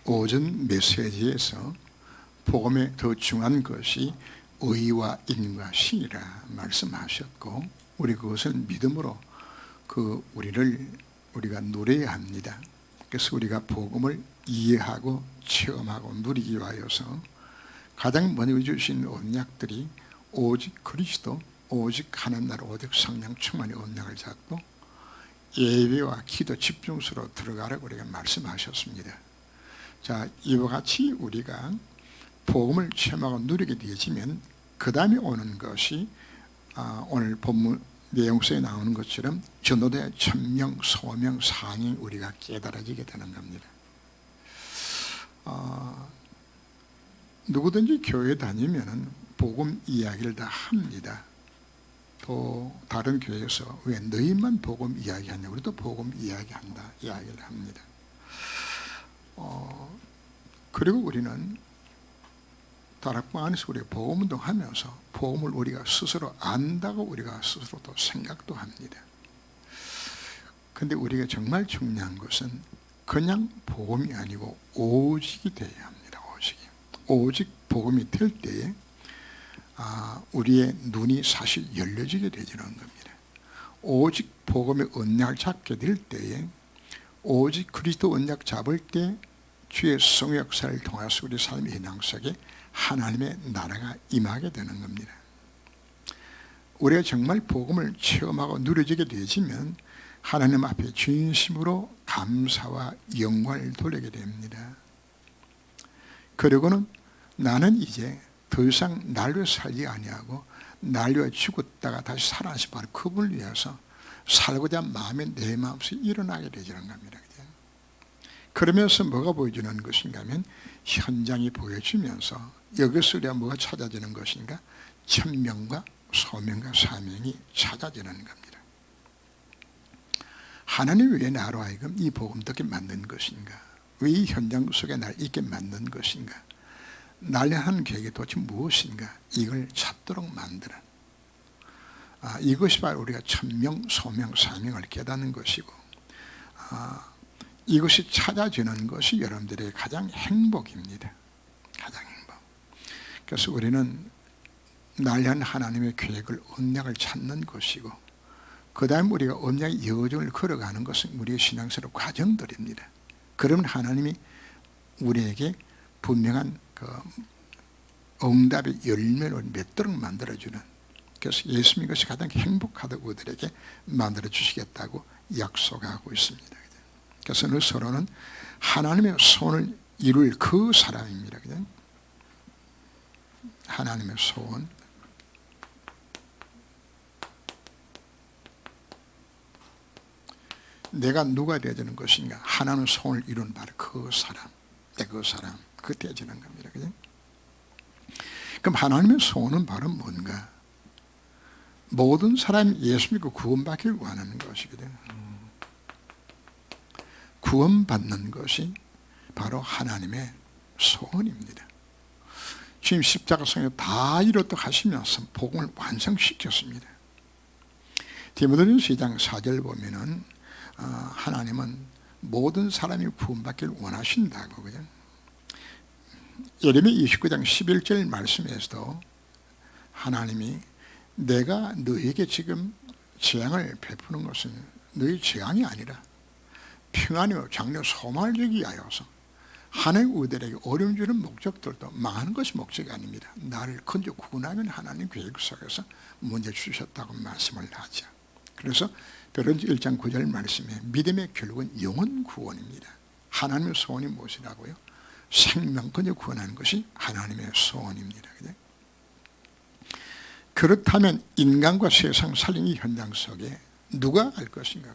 오전 메시지에서 복음의 더 중요한 것이 의와 인과 신이라 말씀하셨고, 우리 그것을 믿음으로 우리가 누려야 합니다. 그래서 우리가 복음을 이해하고 체험하고 누리기 위하여서 가장 먼저 주신 언약들이 오직 그리스도, 오직 하나님 나라, 오직 성령 충만의 언약을 잡고 예배와 기도 집중수로 들어가라고 우리가 말씀하셨습니다. 자, 이와 같이 우리가 복음을 체험하고 누리게 되어지면 그 다음에 오는 것이 오늘 본문 내용 속에 나오는 것처럼 전도대 천명, 소명, 상이 우리가 깨달아지게 되는 겁니다. 누구든지 교회 다니면 복음 이야기를 다 합니다. 또 다른 교회에서 왜 너희만 복음 이야기하냐, 우리도 복음 이야기한다 이야기를 합니다. 그리고 우리는 다락방 안에서 우리가 복음운동 하면서 복음을 우리가 스스로 안다고 우리가 스스로 또 생각도 합니다. 근데 우리가 정말 중요한 것은 그냥 복음이 아니고 오직이 되어야 합니다. 오직 복음이 될 때에 우리의 눈이 사실 열려지게 되지는 겁니다. 오직 복음의 언약을 잡게 될 때에, 오직 그리스도 언약 잡을 때 주의 성의 역사를 통해서 우리 삶의 신앙 속에 하나님의 나라가 임하게 되는 겁니다. 우리가 정말 복음을 체험하고 누려지게 되어지면 하나님 앞에 진심으로 감사와 영광을 돌리게 됩니다. 그리고는 나는 이제 더 이상 날 위해 살지 아니하고 날 위해 죽었다가 다시 살아나신 바로 그분을 위해서 살고자 하는 마음이 내 마음속에 일어나게 되지는 겁니다. 그러면서 뭐가 보여주는 것인가 하면 현장이 보여지면서 여기서 우리가 뭐가 찾아지는 것인가? 천명과 소명과 사명이 찾아지는 겁니다. 하나님 왜 나로 하여금 이 복음 듣게 만든 것인가? 왜 이 현장 속에 날 있게 만든 것인가? 날 향한 계획이 도대체 무엇인가? 이걸 찾도록 만드는 이것이 바로 우리가 천명, 소명, 사명을 깨닫는 것이고, 이것이 찾아지는 것이 여러분들의 가장 행복입니다. 가장 행복. 그래서 우리는 날 향한 하나님의 계획을, 언약을 찾는 것이고, 그 다음 우리가 언약의 여정을 걸어가는 것은 우리의 신앙생활 과정들입니다. 그러면 하나님이 우리에게 분명한 응답의 열매를 맺도록 만들어주는, 그래서 예수 믿는 것이 가장 행복하다고 우리에게 만들어주시겠다고 약속하고 있습니다. 그래서 늘 서로는 하나님의 소원을 이룰 그 사람입니다. 그냥 하나님의 소원. 내가 누가 되어지는 것인가? 하나님의 소원을 이룬 바로 그 사람, 그 사람, 그 되어지는 겁니다. 그냥. 그럼 하나님의 소원은 바로 뭔가? 모든 사람이 예수 믿고 구원받기를 원하는 것이거든요. 구원받는 것이 바로 하나님의 소원입니다. 지금 십자가성에 다 이뤘다고 하시면서 복음을 완성시켰습니다. 디모데전서 2장 4절 보면은 하나님은 모든 사람이 구원받기를 원하신다고. 그죠? 예레미야 29장 11절 말씀에서도 하나님이 내가 너에게 지금 재앙을 베푸는 것은 너의 재앙이 아니라 평안이요 장래 소망을 주기 위하여서 하나님의 의들에게 어려움 주는 목적들도 망하는 것이 목적이 아닙니다. 나를 건져 구원하면 하나님 계획 속에서 문제 주셨다고 말씀을 하죠. 그래서 베드로전서 1장 9절 말씀에 믿음의 결국은 영혼 구원입니다. 하나님의 소원이 무엇이라고요? 생명 건져 구원하는 것이 하나님의 소원입니다. 그렇다면 인간과 세상 살리는 현장 속에 누가 갈 것인가?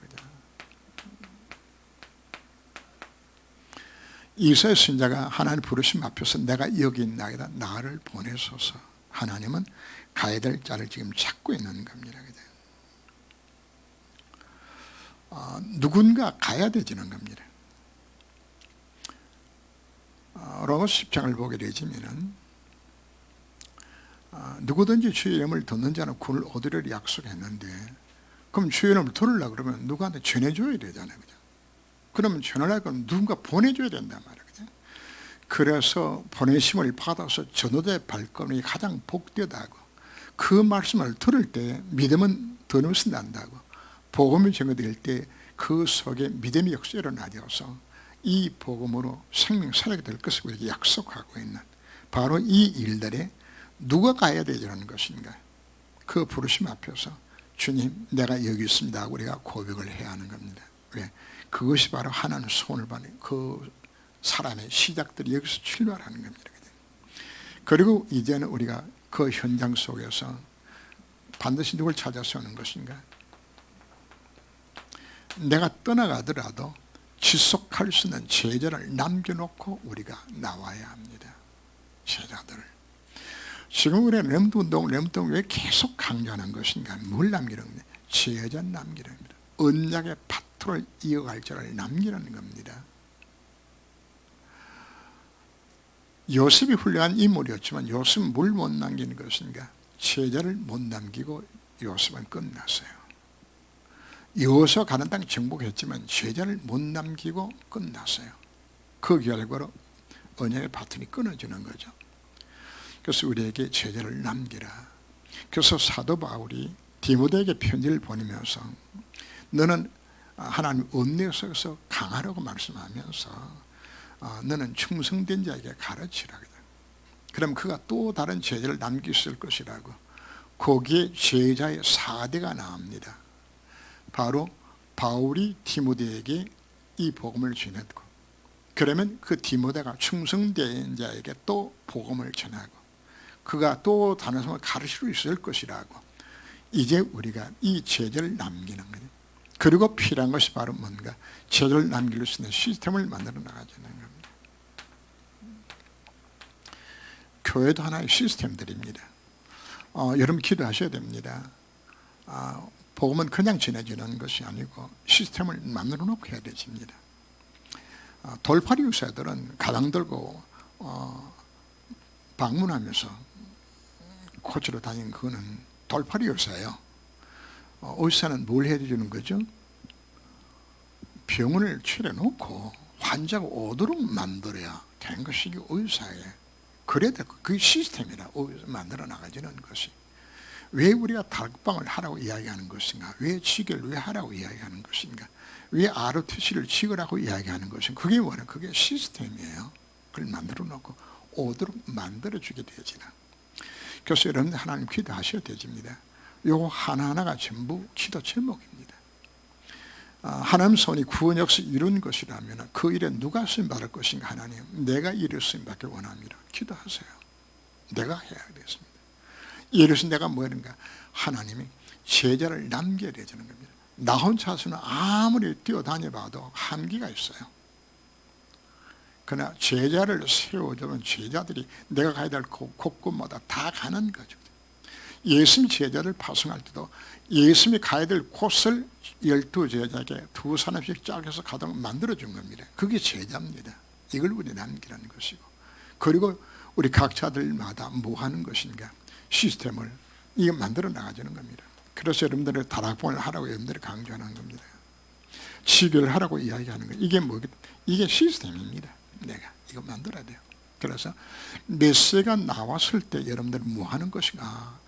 이사야 선지자가 하나님 부르심 앞에서 내가 여기 있나이다, 나를 보내소서. 하나님은 가야 될 자를 지금 찾고 있는 겁니다. 누군가 가야 되지는 겁니다. 로마서 10장을 보게 되지면은 누구든지 주의 이름을 듣는 자는 구원을 얻으리라 약속했는데, 그럼 주의 이름을 들으려고 그러면 누구한테 전해줘야 되잖아요. 그죠? 그러면 전하려고 하면 누군가 보내줘야 된단 말이에요. 그죠? 그래서 보내심을 받아서 전도자의 발걸음이 가장 복되다고, 그 말씀을 들을 때 믿음은 더없이 난다고, 복음이 전개될 때 그 속에 믿음의 역사가 일어나서 이 복음으로 생명 살게 될 것을 우리에게 약속하고 있는 바로 이 일들에 누가 가야 되는 것인가, 그 부르심 앞에서 주님 내가 여기 있습니다 하고 우리가 고백을 해야 하는 겁니다. 왜? 그것이 바로 하나님 소원을 받는 그 사람의 시작들이 여기서 출발하는 겁니다. 그리고 이제는 우리가 그 현장 속에서 반드시 누굴 찾아서 오는 것인가, 내가 떠나가더라도 지속할 수 있는 제자를 남겨놓고 우리가 나와야 합니다. 제자들을. 지금 우리가 렘트운동을 왜 계속 강조하는 것인가, 뭘 남기는 겁니다. 제자 남기는 겁니다. 언약의 파트를 이어갈 자를 남기라는 겁니다. 요셉이 훌륭한 인물이었지만 요셉은 뭘 못 남기는 것인가, 제자를 못 남기고 요셉은 끝났어요. 여호수아 가나안 땅 정복했지만 제자를 못 남기고 끝났어요. 그 결과로 언약의 파트이 끊어지는 거죠. 그래서 우리에게 제자를 남기라. 그래서 사도 바울이 디모데에게 편지를 보내면서 너는 하나님 은혜 속에서 강하라고 말씀하면서 너는 충성된 자에게 가르치라. 그럼 그가 또 다른 제자를 남길 수 있을 것이라고, 거기에 제자의 4대가 나옵니다. 바로 바울이 디모데에게 이 복음을 전했고, 그러면 그 디모데가 충성된 자에게 또 복음을 전하고, 그가 또 다른 사람을 가르칠 수 있을 것이라고, 이제 우리가 이 제자를 남기는 거예요. 그리고 필요한 것이 바로 뭔가, 제자를 남길 수 있는 시스템을 만들어 나가자는 겁니다. 교회도 하나의 시스템들입니다. 여러분 기도하셔야 됩니다. 복음은 그냥 전해지는 것이 아니고 시스템을 만들어 놓고 해야 되십니다. 돌팔이 의사들은 가방 들고 방문하면서 코치로 다니는 그거는 돌팔이 의사예요. 의사는 뭘 해주는 거죠? 병원을 차려놓고 환자가 오도록 만들어야 되는 것이 의사예요. 그래야 될 거, 그게 시스템이라 만들어 나가지는 것이. 왜 우리가 다락방을 하라고 이야기하는 것인가, 왜 지결을 왜 하라고 이야기하는 것인가, 왜 ROTC를 지으라고 이야기하는 것인가, 그게 뭐냐, 그게 시스템이에요. 그걸 만들어 놓고 오도록 만들어 주게 되지나. 그래서 여러분들 하나님 기도하셔야 되집니다. 요거 하나하나가 전부 기도 제목입니다. 하나님 손이 구원 역사 이룬 것이라면 그 일에 누가 쓰임받을 것인가. 하나님 내가 이를 쓰임받기 원합니다. 기도하세요. 내가 해야 되겠습니다. 이래서 내가 뭐인가, 하나님이 제자를 남겨야 되는 겁니다. 나 혼자서는 아무리 뛰어다녀봐도 한계가 있어요. 그러나 제자를 세워주면 제자들이 내가 가야 될 곳곳마다 다 가는 거죠. 예수님이 제자를 파송할 때도 예수님이 가야 될 곳을 12제자에게 2사람씩 짜서 가도록 만들어준 겁니다. 그게 제자입니다. 이걸 우리 남기라는 것이고, 그리고 우리 각자들마다 뭐 하는 것인가, 시스템을 이거 만들어 나가주는 겁니다. 그래서 여러분들의 다락방을 하라고 여러분들이 강조하는 겁니다. 지교를 하라고 이야기하는 거예요. 이게 뭐겠다? 이게 시스템입니다. 내가 이거 만들어야 돼요. 그래서 메시지가 나왔을 때 여러분들은 뭐 하는 것인가,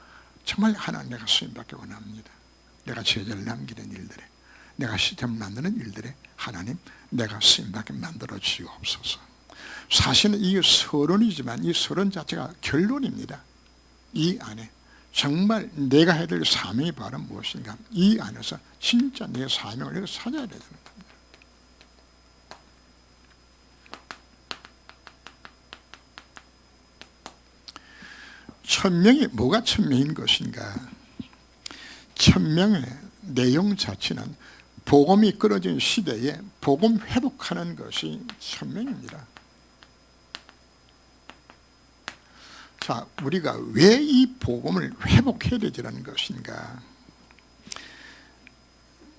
정말 하나님 내가 쓰임받기 원합니다. 내가 제자를 남기는 일들에, 내가 시스템을 만드는 일들에 하나님 내가 쓰임받게 만들어 주옵소서. 사실은 이게 서론이지만 이 서론 자체가 결론입니다. 이 안에 정말 내가 해야 될 사명이 바로 무엇인가, 이 안에서 진짜 내 사명을 찾아야 되는 겁니다. 천명이 뭐가 천명인 것인가? 천명의 내용 자체는 복음이 끊어진 시대에 복음 회복하는 것이 천명입니다. 자, 우리가 왜 이 복음을 회복해야 되지라는 것인가?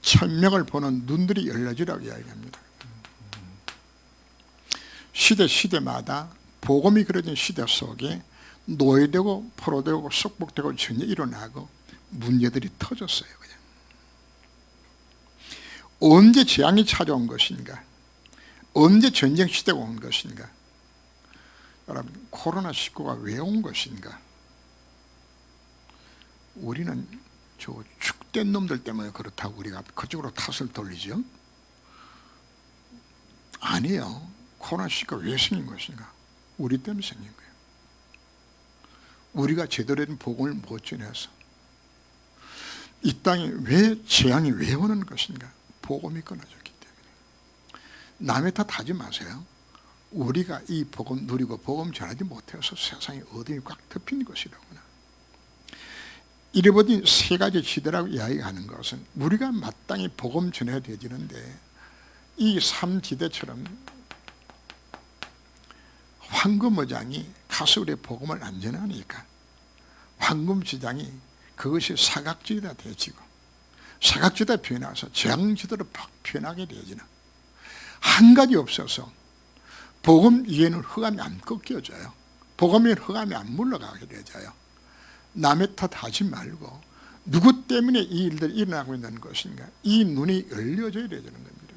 천명을 보는 눈들이 열려지라고 이야기합니다. 시대마다 복음이 그려진 시대 속에 노예되고 포로되고 속복되고 전쟁이 일어나고 문제들이 터졌어요. 그냥. 언제 재앙이 찾아온 것인가, 언제 전쟁 시대가 온 것인가, 여러분, 코로나19가 왜 온 것인가? 우리는 저 축된 놈들 때문에 그렇다고 우리가 그쪽으로 탓을 돌리죠? 아니에요. 코로나19가 왜 생긴 것인가? 우리 때문에 생긴 거예요. 우리가 제대로 된 복음을 못 전해서. 이 땅에 왜 재앙이 왜 오는 것인가? 복음이 끊어졌기 때문에. 남의 탓하지 마세요. 우리가 이 복음 누리고 복음 전하지 못해서 세상에 어둠이 꽉 덮인 것이라구나. 이래버린 세 가지 시대라고 이야기하는 것은 우리가 마땅히 복음 전해야 되지는데, 이 3지대처럼 황금어장이 가수울에 복음을 안 전하니까 황금지장이 그것이 사각지대가 되어지고, 사각지대가 변해서 재앙지대로 팍 변하게 되어지는, 한 가지 없어서 복음 위에는 흑암이 안 꺾여져요. 복음 위에는 흑암이 안 물러가게 되어져요. 남의 탓하지 말고 누구 때문에 이 일들이 일어나고 있는 것인가, 이 눈이 열려져야 되는 겁니다.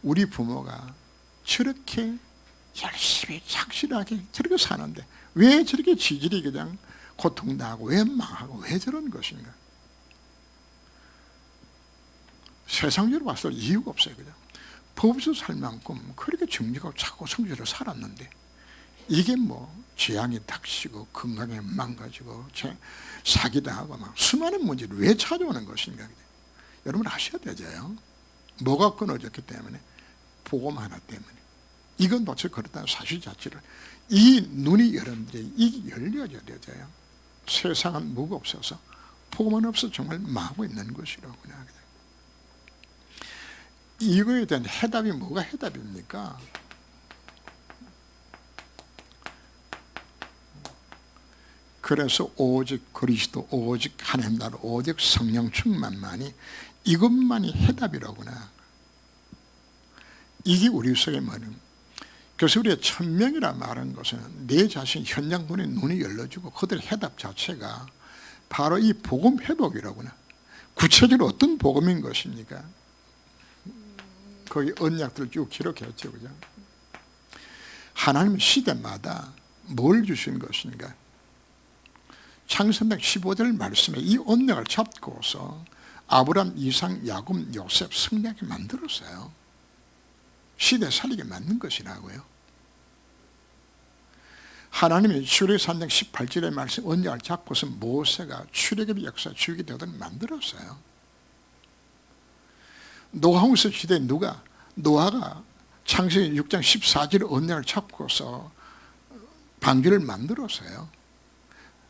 우리 부모가 저렇게 열심히 착실하게 저렇게 사는데 왜 저렇게 지질이 그냥 고통당하고 왜 망하고 왜 저런 것인가? 세상적으로 봤을 때 이유가 없어요. 그냥 법에서 살 만큼 그렇게 정직하고 착하고 성실하게 살았는데, 이게 뭐 재앙이 닥치고 건강이 망가지고 사기당하고 막 수많은 문제를 왜 찾아오는 것인가? 여러분 아셔야 되죠. 뭐가 끊어졌기 때문에? 복음 하나 때문에. 이건 도대체 그렇다는 사실 자체를, 이 눈이 여러분들이 이게 열려져야 되죠. 세상은 뭐가 없어서, 복음은 없어 정말 망하고 있는 것이라고나. 이거에 대한 해답이 뭐가 해답입니까? 그래서 오직 그리스도, 오직 하나님 나라, 오직 성령 충만만이, 이것만이 해답이라구나. 이게 우리 속에 뭐냐면, 그래서 우리가 천명이라 말하는 것은 내 자신 현장군의 눈이 열려지고 그들의 해답 자체가 바로 이 복음 회복이라구나. 구체적으로 어떤 복음인 것입니까? 거기 언약들을 쭉 기록했죠, 그죠? 하나님은 시대마다 뭘 주신 것인가? 창세기 15절 말씀에 이 언약을 잡고서 아브라함, 이삭, 야곱, 요셉 승리하게 만들었어요. 시대 살리게 만든 것이라고요. 하나님이 출애굽기 18절의 말씀 언약을 잡고서 모세가 출애굽의 역사 주게 되도록 만들었어요. 노아홍수 시대에 노아가 창세기 6장 14절 언약을 잡고서 방주를 만들었어요.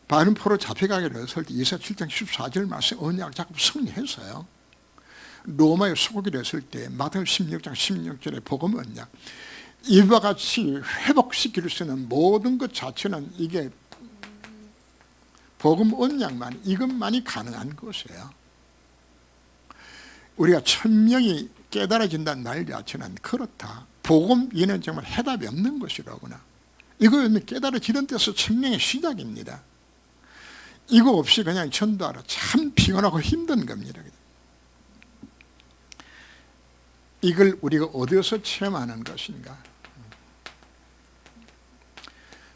바른 포로 잡혀가게 됐을 때 이사 7장 14절 말씀 언약을 잡고 승리했어요. 로마에 소국이 됐을 때 마태복음 16장 16절의 복음 언약, 이와 같이 회복시킬 수 있는 모든 것 자체는 이게 복음 언약만, 이것만이 가능한 것이에요. 우리가 천명이 깨달아진다는 말 자체는 그렇다. 복음 위에는 정말 해답이 없는 것이라구나. 이거는 깨달아지는 데서 천명의 시작입니다. 이거 없이 그냥 전도하라 참 피곤하고 힘든 겁니다. 이걸 우리가 어디서 체험하는 것인가?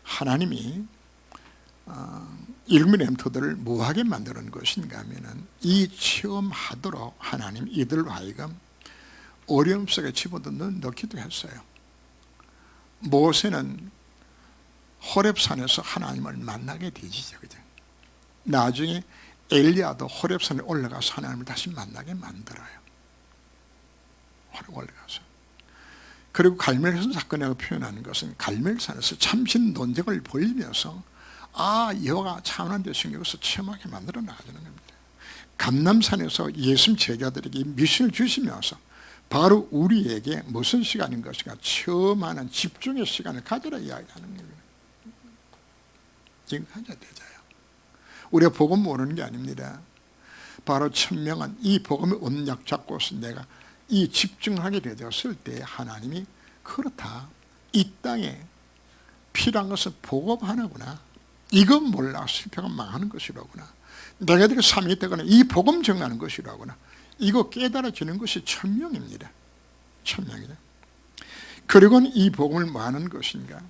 하나님이 일곱 렘터들을 뭐하게 만드는 것인가 하면은 이 체험하도록 하나님 이들로 하여금 어려움 속에 집어넣는 넣기도 했어요. 모세는 호렙산에서 하나님을 만나게 되지죠, 그죠? 나중에 엘리야도 호렙산에 올라가서 하나님을 다시 만나게 만들어요. 올라가서. 그리고 갈멜산 사건이라고 표현하는 것은 갈멜산에서 참신 논쟁을 벌이면서 여호와가 참한 되신 것을 체험하게 만들어 나가는 겁니다. 감람산에서 예수님 제자들에게 미션을 주시면서 바로 우리에게 무슨 시간인 것인가 체험하는 집중의 시간을 가져라 이야기하는 겁니다. 이거 가져야 되잖아요. 우리가 복음 모르는 게 아닙니다. 바로 천명한 이 복음의 언약 잡고서 내가 이 집중하게 되었을 때 하나님이 그렇다. 이 땅에 필요한 것은 복음 하나구나. 이건 몰라 실패가 망하는 것이라구나. 내가 이렇게 삶이 되거나 이 복음 정하는 것이라구나. 이거 깨달아지는 것이 천명입니다. 천명이다. 그리고는 이 복음을 뭐 하는 것인가?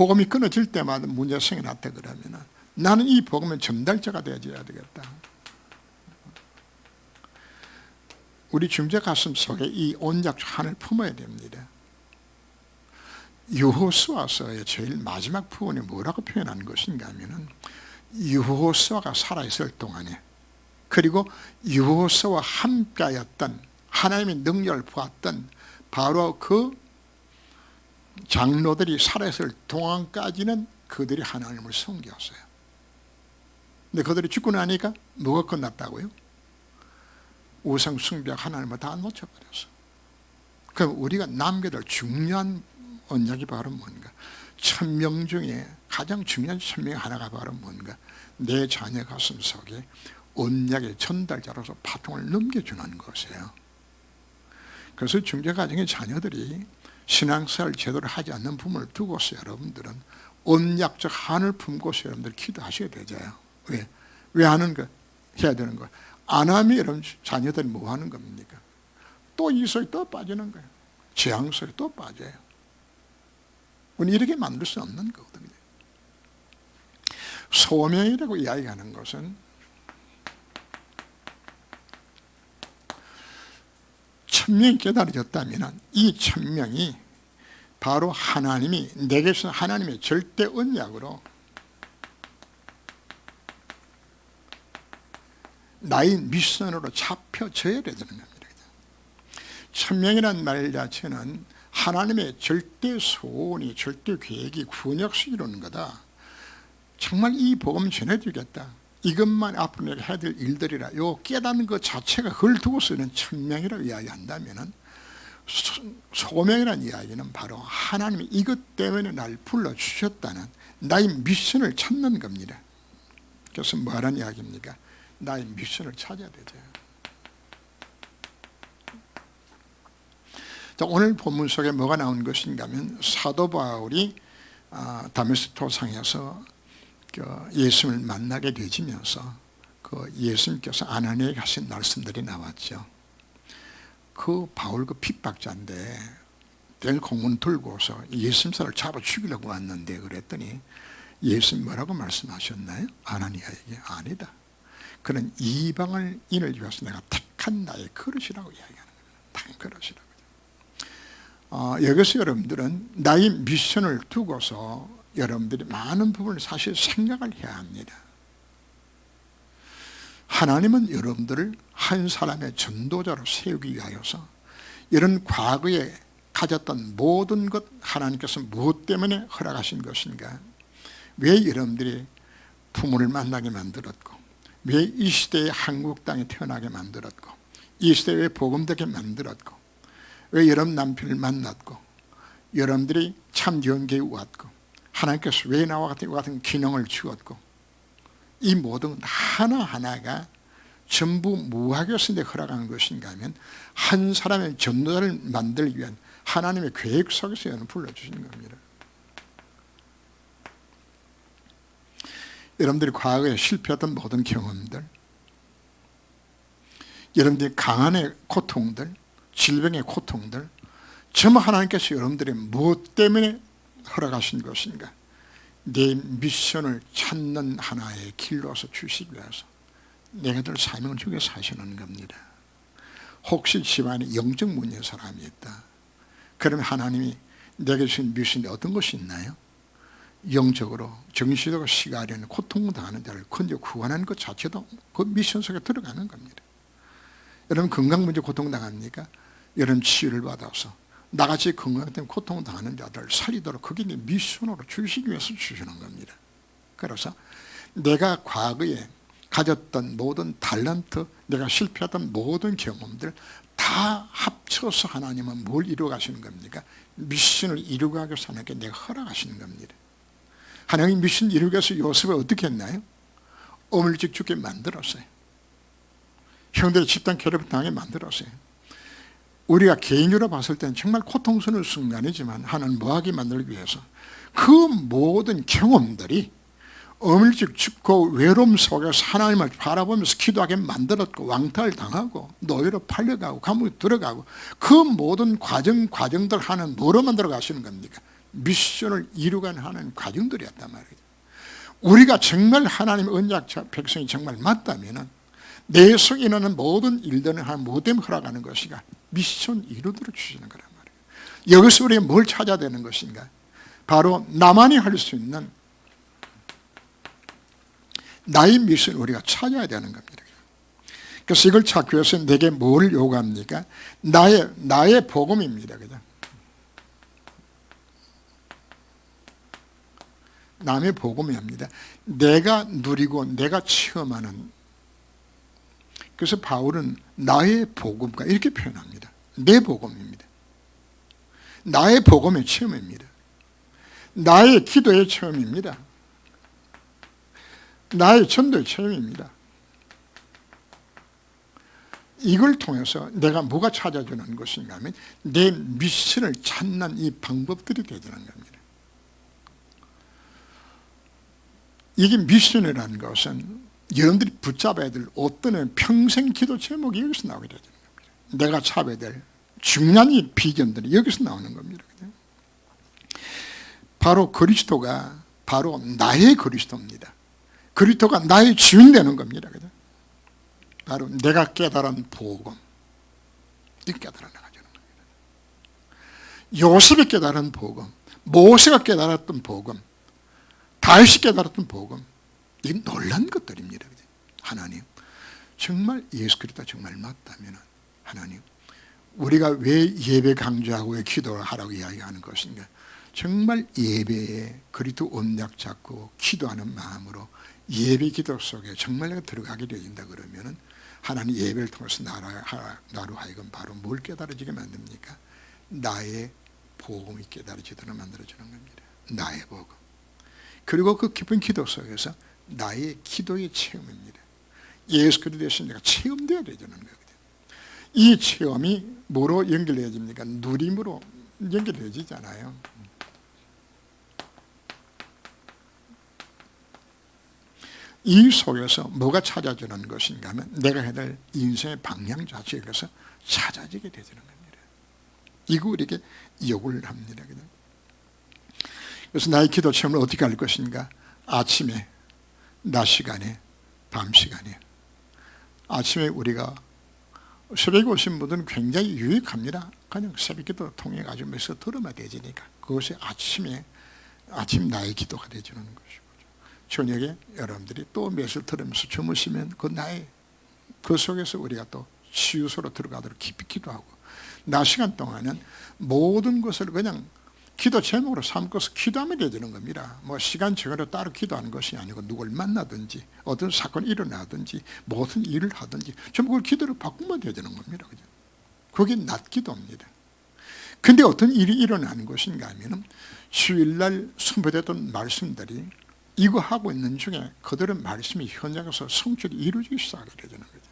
복음이 끊어질 때마다 문제성이 났다 그러면 나는 이 복음의 전달자가 되어야 되겠다. 우리 중재 가슴 속에 이 온약적 한을 품어야 됩니다. 여호수아서의 제일 마지막 부분이 뭐라고 표현한 것인가 하면은 여호수아가 살아있을 동안에 그리고 여호수아와 함께하였던 하나님의 능력을 보았던 바로 그 장로들이 살아있을 동안까지는 그들이 하나님을 섬겼어요. 근데 그들이 죽고 나니까 뭐가 끝났다고요? 우상 숭배하고 하나님을 다 놓쳐버렸어. 그럼 우리가 남겨둘 중요한 언약이 바로 뭔가? 1000명 중에 가장 중요한 1000명 하나가 바로 뭔가? 내 자녀 가슴 속에 언약의 전달자로서 바통을 넘겨주는 것이에요. 그래서 중재가정의 자녀들이 신앙생활 제대로 하지 않는 부모를 두고서 여러분들은 언약적 한을 품고서 여러분들 기도하셔야 되잖아요. 왜 하는 거? 해야 되는 거. 안 하면 여러분 자녀들이 뭐 하는 겁니까? 또 이 속에 또 빠지는 거예요. 재앙 속에 또 빠져요. 우리 이렇게 만들 수 없는 거거든요. 소명이라고 이야기하는 것은 천명이 깨달아졌다면 이 천명이 바로 하나님이 내게서 하나님의 절대 언약으로 나의 미션으로 잡혀져야 되는 겁니다. 천명이라는 말 자체는 하나님의 절대 소원이 절대 계획이 군역수 이루는 거다. 정말 이 복음 전해주겠다. 이것만 앞으로 내가 해야 될 일들이라 요 깨닫는 것 자체가 그걸 두고서는 천명이라고 이야기한다면 소명이라는 이야기는 바로 하나님이 이것 때문에 날 불러주셨다는 나의 미션을 찾는 겁니다. 그래서 뭐라는 이야기입니까? 나의 미션을 찾아야 되죠. 자, 오늘 본문 속에 뭐가 나온 것인가 하면 사도 바울이 다메섹 도상에서 예수님을 만나게 되지면서 그 예수님께서 아나니아에게 하신 말씀들이 나왔죠. 그 바울 그 핍박자인데 될 공문 들고서 예수님을 잡아 죽이려고 왔는데 그랬더니 예수님 뭐라고 말씀하셨나요? 아나니아에게 아니다. 그는 이방인을 위해서 내가 택한 나의 그릇이라고 이야기하는 거예요. 택한 그릇이라고. 여기서 여러분들은 나의 미션을 두고서 여러분들이 많은 부분을 사실 생각을 해야 합니다. 하나님은 여러분들을 한 사람의 전도자로 세우기 위하여서 이런 과거에 가졌던 모든 것 하나님께서 무엇 때문에 허락하신 것인가? 왜 여러분들이 부모를 만나게 만들었고 왜 이 시대에 한국 땅에 태어나게 만들었고 이 시대에 왜 복음되게 만들었고 왜 여러분 남편을 만났고 여러분들이 참 연계에 왔고 하나님께서 왜 나와 같은 기능을 주었고 이 모든 하나하나가 전부 무학교선에 허락한 것인가 하면 한 사람의 전도자를 만들기 위한 하나님의 계획 속에서 여러분 불러주시는 겁니다. 여러분들이 과거에 실패했던 모든 경험들, 여러분들이 강한의 고통들, 질병의 고통들 전부 하나님께서 여러분들이 무엇 때문에 허락하신 것인가? 내 미션을 찾는 하나의 길로서 주시기 위해서 내가들 사명을 주게 사시는 겁니다. 혹시 집안에 영적 문제의 사람이 있다. 그러면 하나님이 내게 주신 미션이 어떤 것이 있나요? 영적으로 정신적으로 시가하려는 고통당하는 자를 건져 구원하는 것 자체도 그 미션 속에 들어가는 겁니다. 여러분 건강 문제 고통당합니까? 여러분 치유를 받아서 나같이 건강 때문에 고통당하는 자들을 살리도록 그게 미션으로 주시기 위해서 주시는 겁니다. 그래서 내가 과거에 가졌던 모든 탤런트, 내가 실패했던 모든 경험들 다 합쳐서 하나님은 뭘 이루어 가시는 겁니까? 미션을 이루어가기 위해서 하나님께 내가 허락하시는 겁니다. 하나님 미션 이루기 위해서 요셉을 어떻게 했나요? 어물직 죽게 만들었어요. 형들의 집단 괴롭힘 당하게 만들었어요. 우리가 개인으로 봤을 때는 정말 고통스러운 순간이지만 하나는 뭐하게 만들기 위해서 그 모든 경험들이 어물직 죽고 외로움 속에서 하나님을 바라보면서 기도하게 만들었고 왕따를 당하고 노예로 팔려가고 감옥에 들어가고 그 모든 과정들 하나는 뭐로 만들어 가시는 겁니까? 미션을 이루어가는 하는 과정들이었단 말이에요. 우리가 정말 하나님의 언약 백성이 정말 맞다면 내 속에 있는 모든 일들은 하나님 뭐 때문에 허락하는 것인가? 미션 이루도록 주시는 거란 말이에요. 여기서 우리가 뭘 찾아야 되는 것인가? 바로 나만이 할 수 있는 나의 미션을 우리가 찾아야 되는 겁니다. 그래서 이걸 찾기 위해서 내게 뭘 요구합니까? 나의 복음입니다. 그죠? 남의 복음입니다. 내가 누리고 내가 체험하는. 그래서 바울은 나의 복음과 이렇게 표현합니다. 내 복음입니다. 나의 복음의 체험입니다. 나의 기도의 체험입니다. 나의 전도의 체험입니다. 이걸 통해서 내가 뭐가 찾아주는 것인가 하면 내 미션을 찾는 이 방법들이 되는 겁니다. 이게 미션이라는 것은 여러분들이 붙잡아야 될 어떤 평생 기도 제목이 여기서 나오게 되는 겁니다. 내가 잡아야 될 중요한 이 비전들이 여기서 나오는 겁니다. 바로 그리스도가 바로 나의 그리스도입니다. 그리스도가 나의 주인 되는 겁니다. 바로 내가 깨달은 복음, 이 깨달아 나가주는 겁니다. 요셉이 깨달은 복음, 모세가 깨달았던 복음, 다윗이 깨달았던 복음, 이게 놀란 것들입니다. 하나님, 정말 예수 그리스도가 정말 맞다면 하나님, 우리가 왜 예배 강조하고 왜 기도를 하라고 이야기하는 것인가? 정말 예배에 그리스도 언약 잡고 기도하는 마음으로 예배 기도 속에 정말 내가 들어가게 되어진다 그러면 하나님 예배를 통해서 나로 하여금 바로 뭘 깨달아지게 만듭니까? 나의 복음이 깨달아지도록 만들어주는 겁니다. 나의 복음. 그리고 그 깊은 기도 속에서 나의 기도의 체험입니다. 예수 그리스도에서 내가 체험되어야 되는 거거든요. 이 체험이 뭐로 연결되어집니까? 누림으로 연결되어지잖아요. 이 속에서 뭐가 찾아주는 것인가 하면 내가 해야 될 인생의 방향 자체에서 찾아지게 되는 겁니다. 이거 우리에게 요구를 합니다. 그래서 나의 기도 체험을 어떻게 할 것인가? 아침에, 낮 시간에, 밤 시간에. 아침에 우리가 새벽에 오신 분들은 굉장히 유익합니다. 그냥 새벽 기도 통해 가지고 몇서 들으면 되지니까. 그것이 아침 나의 기도가 되주는 것이고. 저녁에 여러분들이 또 몇을 들으면서 주무시면 그 속에서 우리가 또 치유소로 들어가도록 깊이 기도하고, 낮 시간 동안은 모든 것을 그냥 기도 제목으로 삼고서 기도하면 되는 겁니다. 뭐 시간 정해로 따로 기도하는 것이 아니고 누굴 만나든지 어떤 사건이 일어나든지 무슨 일을 하든지 전부 그걸 기도로 바꾸면 되는 겁니다. 그게 낮 기도입니다. 근데 어떤 일이 일어나는 것인가 하면 주일날 선포됐던 말씀들이 이거 하고 있는 중에 그들의 말씀이 현장에서 성취를 이루어지기 시작하게 되는 거죠.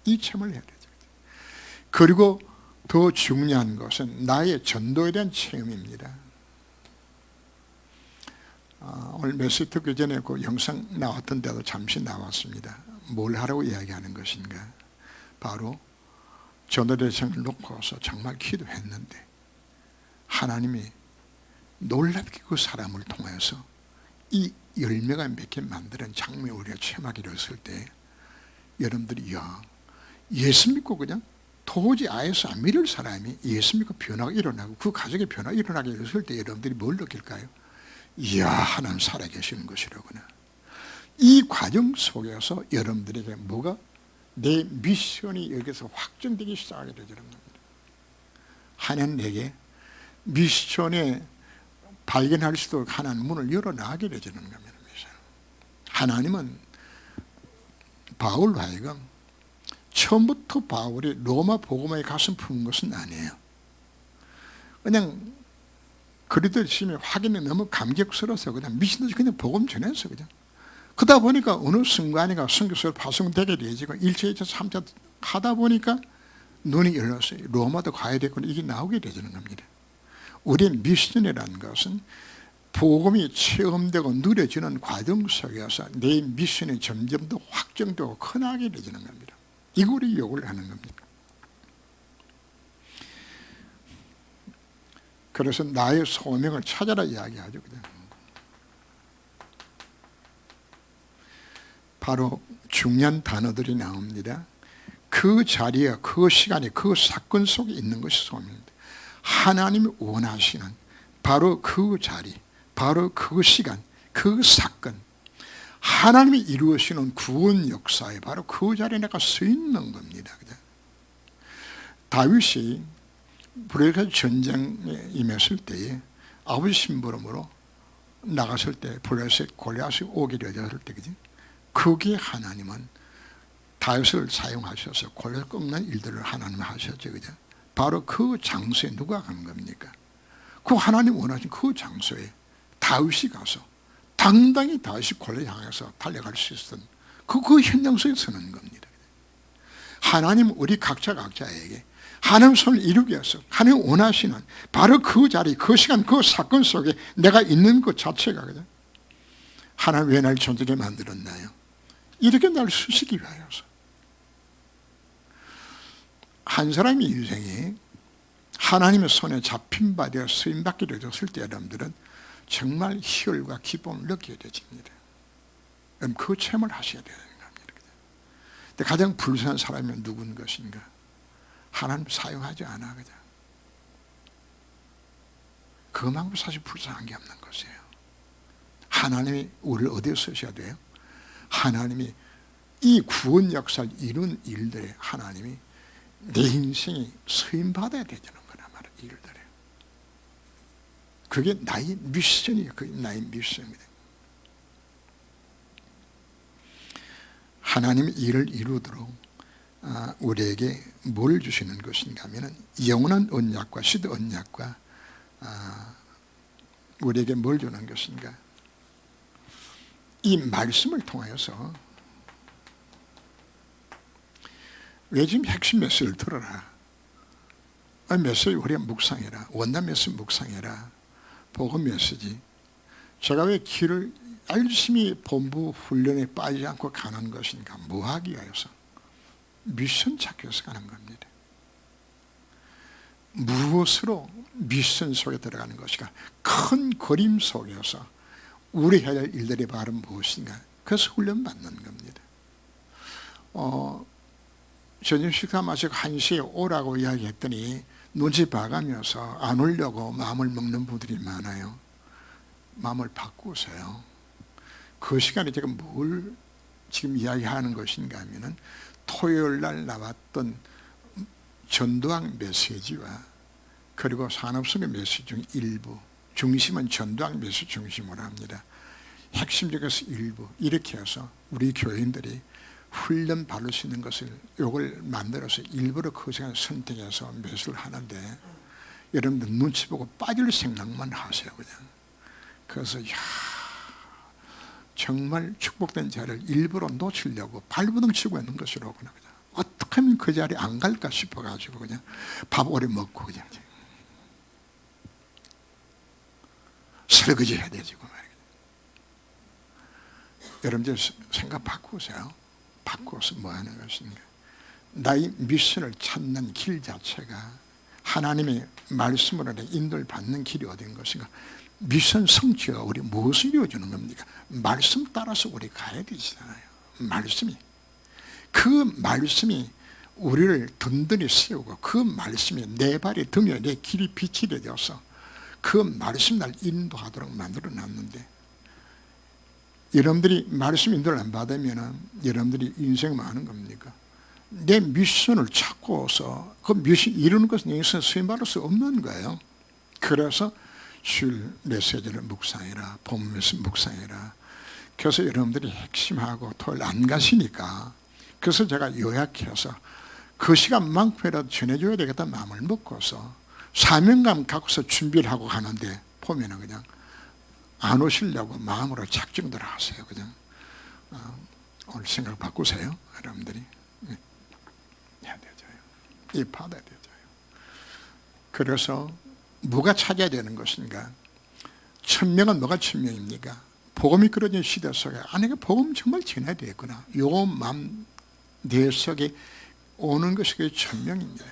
이 체험을 해야 되죠. 그리고 더 중요한 것은 나의 전도에 대한 체험입니다. 오늘 메시지 듣기 전에 그 영상 나왔던 데도 잠시 나왔습니다. 뭘 하라고 이야기하는 것인가? 바로 전도 대상을 놓고서 정말 기도했는데 하나님이 놀랍게 그 사람을 통해서 이 열매가 맺게 만드는 장면을 우리가 체험하게 됐을 때 여러분들이 예수 믿고 그냥 도저히 아예서 안 믿을 사람이 예수 믿고 변화가 일어나고 그 가정에 변화가 일어나게 됐을 때 여러분들이 뭘 느낄까요? 이야, 하나님 살아계시는 것이로구나. 이 과정 속에서 여러분들에게 뭐가 내 미션이 여기서 확정되기 시작하게 되는 겁니다. 하나님 내게 미션에 발견할 수 있도록 하나님 문을 열어나가게 되는 겁니다. 하나님은 바울로 하여금 처음부터 바울이 로마 복음에 가슴 품은 것은 아니에요. 그냥 그리스도의 심히 확인이 너무 감격스러워서 그냥 미신듯이 그냥 복음 전했어. 그냥 그러다 보니까 어느 순간인가 선교사로 파송되게 되지고 1차, 2차, 3차 하다 보니까 눈이 열렸어요. 로마도 가야 되고 이게 나오게 되는 겁니다. 우리의 미션이라는 것은 복음이 체험되고 누려지는 과정 속에서 내 미션이 점점 더 확정되고 커나게 되는 겁니다. 이거 우리 요구를 하는 겁니다. 그래서 나의 소명을 찾아라 이야기하죠. 그냥. 바로 중요한 단어들이 나옵니다. 그 자리에 그 시간에 그 사건 속에 있는 것이 소명입니다. 하나님이 원하시는 바로 그 자리, 바로 그 시간, 그 사건, 하나님이 이루시는 구원 역사에 바로 그 자리에 내가 서 있는 겁니다. 다윗이 블레셋 전쟁에 임했을 때에 아버지 심부름으로 나갔을 때 블레셋 골리앗이 오게 되었을 때, 그지? 거기에 하나님은 다윗을 사용하셔서 골리앗 꺾는 일들을 하나님 하셨죠, 그죠? 바로 그 장소에 누가 간 겁니까? 그 하나님 원하신 그 장소에 다윗이 가서 당당히 다윗이 골리앗 향해서 달려갈 수 있었던 그 현장 속에 서는 겁니다. 하나님 우리 각자에게 하나님 손을 이루기 위해서 하나님 원하시는 바로 그 자리, 그 시간, 그 사건 속에 내가 있는 것 자체가, 그죠? 하나님 왜 날 존재하게 만들었나요? 이렇게 날 쓰시기 위하여서. 한 사람의 인생이 하나님의 손에 잡힌 바 되어 쓰임받게 되었을 때 여러분들은 정말 희열과 기쁨을 느끼게 되집니다. 그럼 그 체험을 하셔야 되는 겁니다. 근데 가장 불쌍한 사람이 누군 것인가? 하나님 사용하지 않아, 그죠? 그만큼 사실 불쌍한 게 없는 것이에요. 하나님이 우리를 어디에 쓰셔야 돼요? 하나님이 이 구원 역사를 이룬 일들에 하나님이 내 인생이 쓰임받아야 되는 거란 말이에요. 일들에. 그게 나의 미션이에요. 그게 나의 미션입니다. 하나님이 이를 이루도록 우리에게 뭘 주시는 것인가 하면 영원한 언약과 시대 언약과 우리에게 뭘 주는 것인가? 이 말씀을 통하여서 왜 지금 핵심 메시지를 들어라. 메시지 우리가 묵상해라. 원단 메시지 묵상해라. 복음 메시지. 제가 왜 길을 열심히 본부 훈련에 빠지지 않고 가는 것인가? 뭐 하기 위해서? 미션 찾기 위해서 가는 겁니다. 무엇으로 미션 속에 들어가는 것인가? 큰 그림 속에서 우리 해야 할 일들이 바로 무엇인가? 그래서 훈련받는 겁니다. 저녁 식사 마시고 1시에 오라고 이야기했더니 눈치 봐가면서 안 오려고 마음을 먹는 분들이 많아요. 마음을 바꾸세요. 그 시간에 제가 뭘 지금 이야기하는 것인가 하면은 토요일 날 나왔던 전도학 메시지와 그리고 산업성의 메시지 중 일부, 중심은 전도학 메시지 중심으로 합니다. 핵심 중에서 일부 이렇게 해서 우리 교인들이 훈련 받을 수 있는 것을 요걸 만들어서 일부러 그 시간을 선택해서 메시지를 하는데 여러분들 눈치 보고 빠질 생각만 하세요. 그냥. 그래서 정말 축복된 자리를 일부러 놓치려고 발버둥 치고 있는 것이로구나. 어떻게 하면 그 자리에 안 갈까 싶어가지고 그냥 밥 오래 먹고 그냥 설거지 해야 되지. 여러분들 생각 바꾸세요. 바꾸어서 뭐 하는 것인가? 나의 미션을 찾는 길 자체가 하나님의 말씀으로 인도를 받는 길이 어딘 것인가? 미션 성취가 우리 무엇을 이루어주는 겁니까? 말씀 따라서 우리 가야 되잖아요. 말씀이. 그 말씀이 우리를 든든히 세우고 그 말씀이 내 발의 등에 내 길이 빛이 되어서 그 말씀 날 인도하도록 만들어 놨는데 여러분들이 말씀 인도를 안 받으면 여러분들이 인생 뭐 하는 겁니까? 내 미션을 찾고서 그 미션 이루는 것은 인생에서 수임받을 수 없는 거예요. 그래서 주일 메시지를 묵상해라. 본문 메시지 묵상해라. 그래서 여러분들이 핵심하고 토요일 안 가시니까 그래서 제가 요약해서 그 시간만큼이라도 전해줘야 되겠다는 마음을 먹고서 사명감 갖고서 준비를 하고 가는데 보면은 그냥 안 오시려고 마음으로 작정들 하세요. 그냥 오늘 생각 바꾸세요. 여러분들이 해야 되죠요. 이 받아야 되죠요. 그래서 뭐가 찾아야 되는 것인가? 천명은 뭐가 천명입니까? 복음이 그려진 시대 속에 내가 복음 정말 전해야 되겠구나. 요 마음 내 속에 오는 것이 천명입니다.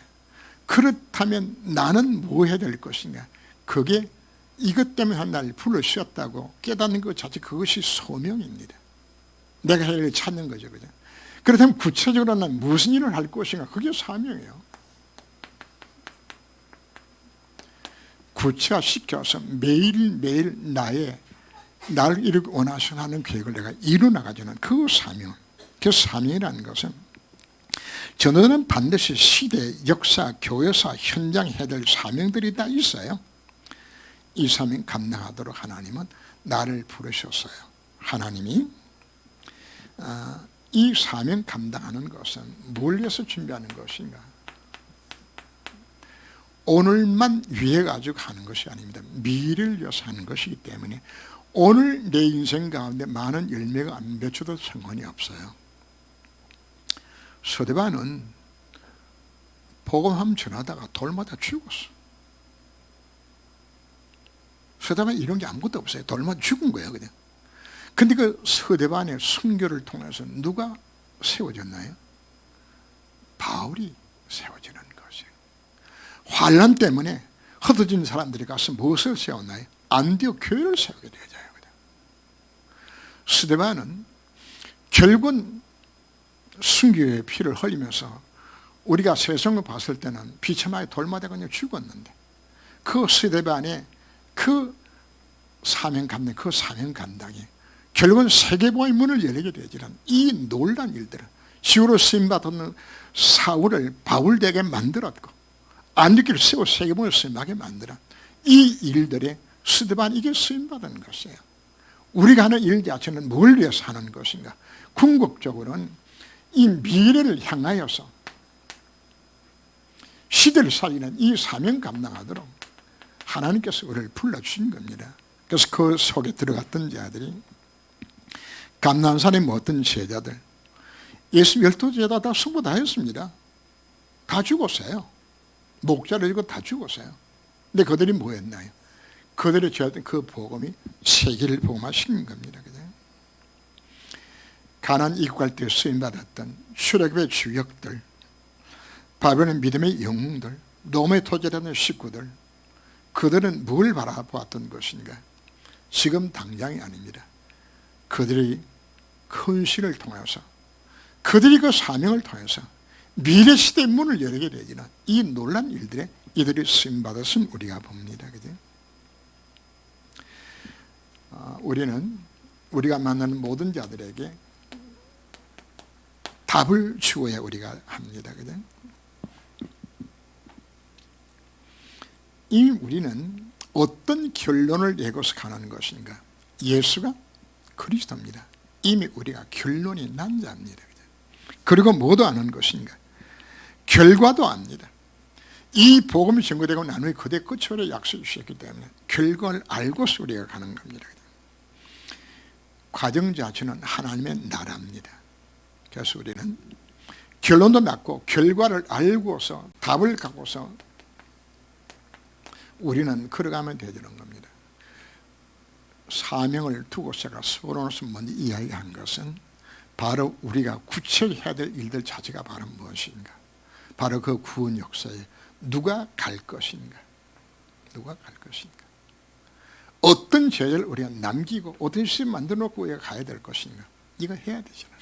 그렇다면 나는 뭐 해야 될 것인가? 그게 이것 때문에 날 불러주셨다고 깨닫는 것 자체, 그것이 소명입니다. 내가 할 일을 찾는 거죠. 그죠? 그렇다면 구체적으로 난 무슨 일을 할 것인가? 그게 사명이에요. 구체화시켜서 매일매일 나를 이루기 원하시는 하는 계획을 내가 이루어나가주는 그 사명. 그 사명이라는 것은 전도는 반드시 시대, 역사, 교회사, 현장 해야 될 사명들이 다 있어요. 이 사명 감당하도록 하나님은 나를 부르셨어요. 하나님이 이 사명 감당하는 것은 뭘 위해서 준비하는 것인가? 오늘만 위해 가지고 하는 것이 아닙니다. 미래를 위해서 하는 것이기 때문에 오늘 내 인생 가운데 많은 열매가 안 맺혀도 상관이 없어요. 서대반은 복음함 전하다가 돌마다 죽었어. 서대반에 이런 게 아무것도 없어요. 돌마다 죽은 거예요, 그냥. 근데 그 서대반의 순교를 통해서 누가 세워졌나요? 바울이 세워지는 것이에요. 환난 때문에 흩어진 사람들이 가서 무엇을 세웠나요? 안디옥 교회를 세우게 되어져요. 스데반은 결국은 순교의 피를 흘리면서 우리가 세상을 봤을 때는 비참하게 돌마다 그냥 죽었는데 그 스데반의 그 사명 감당, 그 사명 감당이 결국은 세계보의 문을 열리게 되지는 이 놀라운 일들은 시우로 쓰임받은 사울을 바울되게 만들었고 안디옥을 세워 세계보에 쓰임하게 만들어 이 일들에 스데반 이게 쓰임받은 것이에요. 우리가 하는 일 자체는 뭘 위해서 하는 것인가? 궁극적으로는 이 미래를 향하여서 시대를 살리는 이 사명 감당하도록 하나님께서 우리를 불러주신 겁니다. 그래서 그 속에 들어갔던 자들이 감난산에 모았던 제자들, 예수 12제자 다 수고 다 했습니다. 다 죽었어요. 목자를 이고 다 죽었어요. 근데 그들이 뭐 했나요? 그들이 주었던 그 복음이 세계를 복음화시킨 겁니다. 그죠? 가나안 입국할 때 쓰임받았던 출애굽의 주역들, 바벨론의 믿음의 영웅들, 롬의 토제라는 식구들, 그들은 뭘 바라보았던 것인가? 지금 당장이 아닙니다. 그들이 헌신을 통해서, 그들이 그 사명을 통해서 미래 시대의 문을 열게 되지는 이 놀란 일들에 이들이 쓰임받았음 우리가 봅니다. 그죠? 우리는 우리가 만나는 모든 자들에게 답을 주어야 우리가 합니다. 그죠? 이 우리는 어떤 결론을 내고서 가는 것인가? 예수가 그리스도입니다. 이미 우리가 결론이 난 자입니다. 그리고 뭐도 아는 것인가? 결과도 압니다. 이 복음이 증거되고 난 후에 그대 끝으로 약속해 주셨기 때문에 결과를 알고서 우리가 가는 겁니다. 과정 자체는 하나님의 나라입니다. 그래서 우리는 결론도 낳고 결과를 알고서 답을 갖고서 우리는 걸어가면 되는 겁니다. 사명을 두고 제가 서론에서 먼저 이야기한 것은 바로 우리가 구체적으로 해야 될 일들 자체가 바로 무엇인가? 바로 그 구원 역사에 누가 갈 것인가? 누가 갈 것인가? 어떤 죄를 우리가 남기고 어떤 시스템 만들어 놓고 우리가 가야 될 것인가? 이거 해야 되잖아요.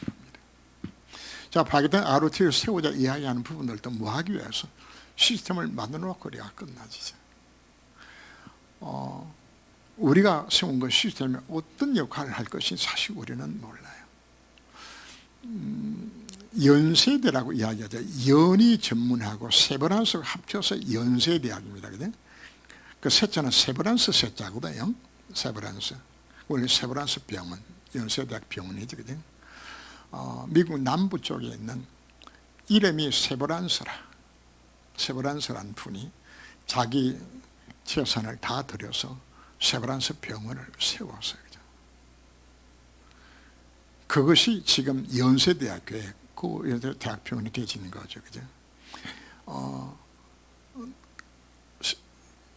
자, 파괴된 ROT를 세우자 이야기하는 부분들도 뭐 하기 위해서 시스템을 만들어 놓고 우리가 끝나지죠. 우리가 세운 그 시스템에 어떤 역할을 할 것인지 사실 우리는 몰라요. 연세대라고 이야기하죠. 연이 전문하고 세브란스가 합쳐서 연세대학입니다. 그죠? 그 세자는 세브란스 세자거든요. 세브란스. 원래 세브란스 병원, 연세대학 병원이죠. 그죠? 미국 남부 쪽에 있는 이름이 세브란스라는 분이 자기 재산을 다 들여서 세브란스 병원을 세웠어요. 그죠? 그것이 지금 연세대학교에 그 대학병원이 되어지는 거죠. 그죠?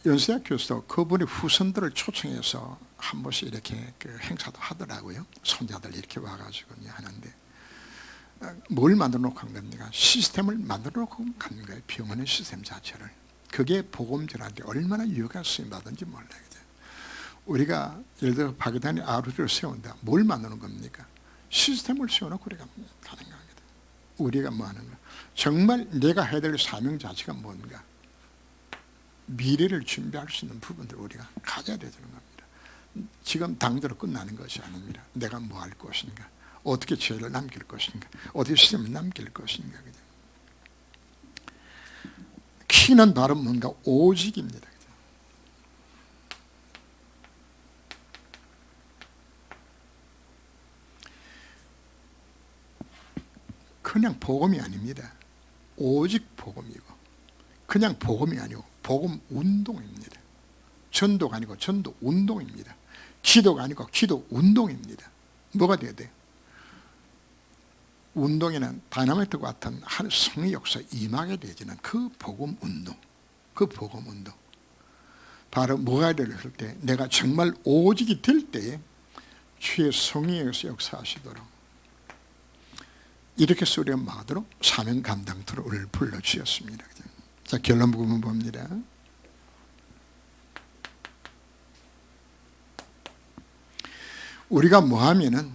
연세대학교에서 그분의 후손들을 초청해서 한 번씩 이렇게 그 행사도 하더라고요. 손자들 이렇게 와가지고 하는데 뭘 만들어 놓고 한 겁니까? 시스템을 만들어 놓고 간 거예요. 병원의 시스템 자체를. 그게 복음전한테 얼마나 유효가 쓰임받은지 몰라요. 우리가 예를 들어 박이단이 아루를 세운다. 뭘 만드는 겁니까? 시스템을 세워놓고 우리가 가는 겁니다. 우리가 뭐 하는 거야? 정말 내가 해야 될 사명 자체가 뭔가? 미래를 준비할 수 있는 부분들 우리가 가져야 되는 겁니다. 지금 당대로 끝나는 것이 아닙니다. 내가 뭐 할 것인가? 어떻게 죄를 남길 것인가? 어떻게 시스템을 남길 것인가? 키는 바로 뭔가 오직입니다. 그냥 복음이 아닙니다. 오직 복음이고, 그냥 복음이 아니고 복음 운동입니다. 전도가 아니고 전도 운동입니다. 기도가 아니고 기도 운동입니다. 뭐가 돼야 돼요? 운동에는 다이나마이트 같은 한 성의 역사 임하게 되지는 그 복음 운동, 그 복음 운동. 바로 뭐가 될 때 내가 정말 오직이 될 때에 주의 성의에서 역사하시도록 이렇게 수렴하도록 사명 감당토를 오늘 불러주셨습니다. 자, 결론 부분 봅니다. 우리가 뭐 하면은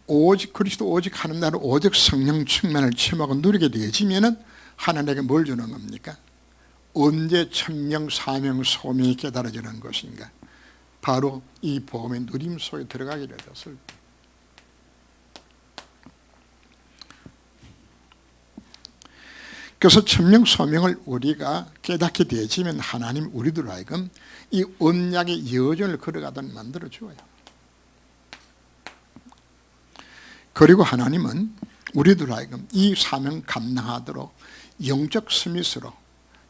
오직 그리스도 오직 하는 날은 오직 성령 충만을 체험하고 누리게 되어지면은 하나님에게 뭘 주는 겁니까? 언제 천명, 사명, 소명이 깨달아지는 것인가? 바로 이 복음의 누림 속에 들어가게 되었을 때. 그래서 천명, 소명을 우리가 깨닫게 되어지면 하나님 우리들 하여금 이 언약의 여정을 걸어가도록 만들어줘요. 그리고 하나님은 우리들 하여금 이 사명 감당하도록 영적 스미스로,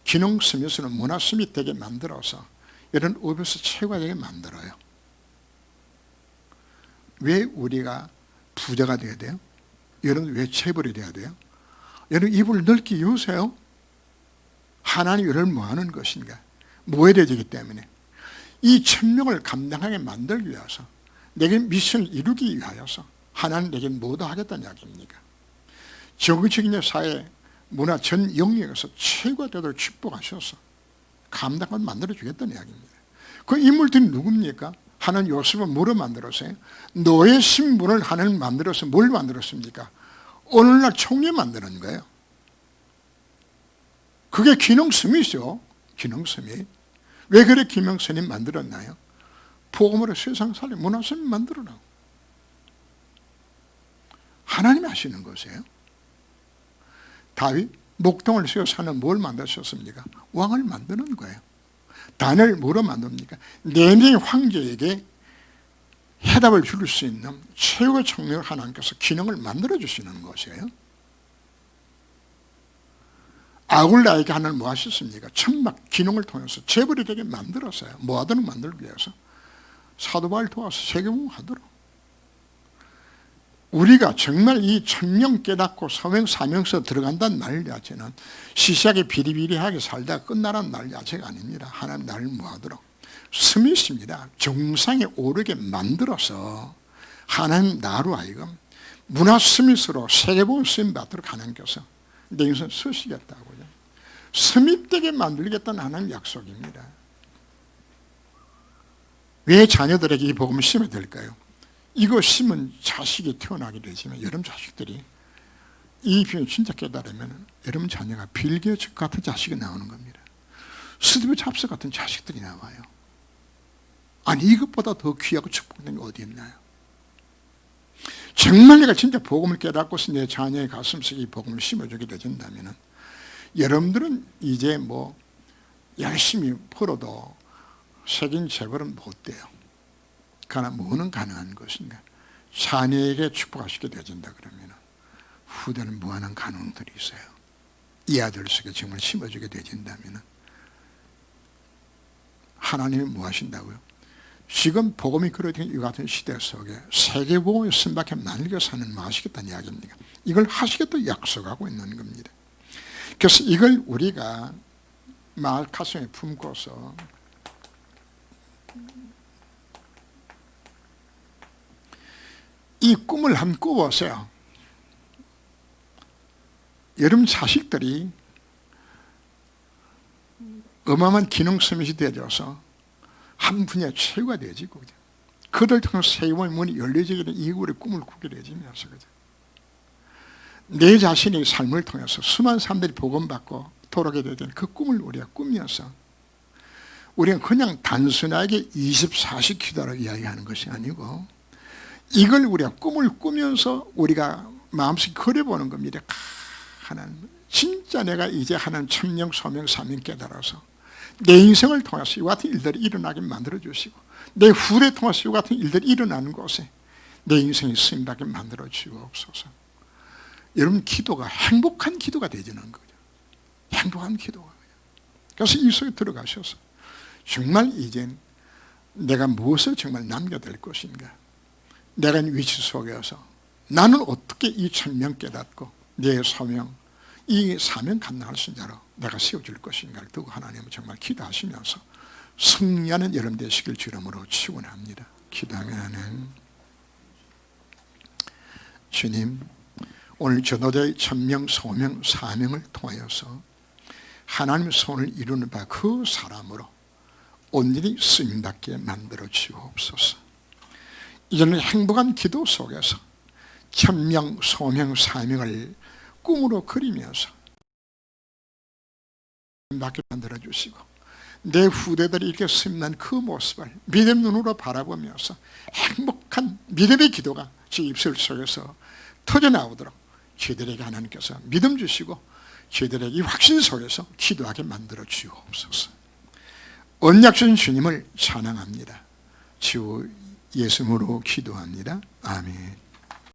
기능 스미스로, 문화 스미 되게 만들어서 이런 업에서 최고가 되게 만들어요. 왜 우리가 부자가 되어야 돼요? 여러분 왜 체벌이 돼야 돼요? 여러분 입을 넓게 여세요. 하나님 이를 뭐 하는 것인가? 뭐 해야 되기 때문에 이 천명을 감당하게 만들기 위해서 내게 미션을 이루기 위하여서 하나님 내게 뭐도 하겠다는 이야기입니까? 정치적인 사회, 문화 전 영역에서 최고가 되도록 축복하셔서 감당을 만들어주겠다는 이야기입니다. 그 인물들이 누굽니까? 하나님 요셉을 뭐로 만들었어요? 노예 신분을 하나님 만들어서 뭘 만들었습니까? 오늘날 총리 만드는 거예요. 그게 기능섬이죠. 기능섬이. 왜 그래 기능섬이 만들었나요? 복음으로 세상 살리 문화섬이 만들어라. 하나님이 하시는 것이에요. 다윗 목동을 세워서 하나님 뭘 만드셨습니까? 왕을 만드는 거예요. 다니엘 뭐로 만듭니까? 네 명의 황제에게 해답을 줄 수 있는 최고의 총리를 하나님께서 기능을 만들어 주시는 것이에요. 아굴라에게 하나님 뭐 하셨습니까? 천막 기능을 통해서 재벌이 되게 만들었어요. 뭐 하도록 만들기 위해서? 사도 바울 도와서 세계복음 하도록. 우리가 정말 이 천명 깨닫고 사명서 들어간다는 말 자체는 시시하게 비리비리하게 살다가 끝나라는 말 자체가 아닙니다. 하나님 나를 뭐하도록 스미스입니다. 정상에 오르게 만들어서 하나님 나로 하여금 문화 스미스로 세계복음 쓰임 받도록 하나님께서 내 인생 쓰시겠다고요. 스밋되게 만들겠다는 하나님 약속입니다. 왜 자녀들에게 이 복음을 심어야 될까요? 이거 심은 자식이 태어나게 되지만 여러분 자식들이 이 비밀을 진짜 깨달으면 여러분 자녀가 빌 게이츠 같은 자식이 나오는 겁니다. 스티브 잡스 같은 자식들이 나와요. 아니 이것보다 더 귀하고 축복된 게 어디 있나요? 정말 내가 진짜 복음을 깨닫고서 내 자녀의 가슴속에 이 복음을 심어주게 되진다면 여러분들은 이제 뭐 열심히 벌어도 색인 재벌은 못 돼요. 그러나 뭐는 가능한 것인가? 자녀에게 축복하시게 되진다 그러면 후대는 무한한 가능들이 있어요. 이 아들 속에 정말 심어주게 되진다면 하나님이 뭐 하신다고요? 지금 복음이 그려진 이 같은 시대 속에 세계복음의 신박해 만들어 사는 뭐 하시겠다는 이야기입니까? 이걸 하시겠다고 약속하고 있는 겁니다. 그래서 이걸 우리가 마을 가슴에 품고서 이 꿈을 한번 꿔보세요. 여러분 자식들이 어마어마한 기능서밋이 되어져서 한 분야 최고가 되어지고, 그들 통해 세계의 문이 열려지게 된 이후의 꿈을 꾸게 되어지면서, 내 자신의 삶을 통해서 수많은 사람들이 복음받고 돌아오게 되는 그 꿈을 우리가 꾸면서, 우리가 그냥 단순하게 24시 기도로 이야기하는 것이 아니고, 이걸 우리가 꿈을 꾸면서 우리가 마음속에 그려보는 겁니다. 하나님, 진짜 내가 이제 하나님 천명, 소명, 사명 깨달아서 내 인생을 통해서 이 같은 일들이 일어나게 만들어주시고, 내 후대에 통해서 이 같은 일들이 일어나는 곳에 내 인생이 쓰임받게 만들어주옵소서. 여러분, 기도가 행복한 기도가 되지는 거죠. 행복한 기도가. 그래서 이 속에 들어가셔서 정말 이젠 내가 무엇을 정말 남겨둘 것인가, 내가 있는 위치 속에서 나는 어떻게 이 천명 깨닫고 내 소명, 이 사명 감당할 수 있는 자로 내가 세워줄 것인가를 두고 하나님은 정말 기도하시면서 승리하는 여러분 되시길 주름으로 축원합니다. 기도하면은, 주님, 오늘 전도자의 천명, 소명, 사명을 통하여서 하나님의 손을 이루는 바 그 사람으로 온전히 쓰임받게 만들어 주옵소서. 이제는 행복한 기도 속에서 천명, 소명, 사명을 꿈으로 그리면서 받게 만들어 주시고, 내 후대들이 이렇게 쓰임난 그 모습을 믿음 눈으로 바라보면서 행복한 믿음의 기도가 제 입술 속에서 터져나오도록 저희들에게 하나님께서 믿음 주시고 저희들에게 이 확신 속에서 기도하게 만들어 주옵소서. 언약 주신 주님을 찬양합니다. 주 예수님으로 기도합니다. 아멘.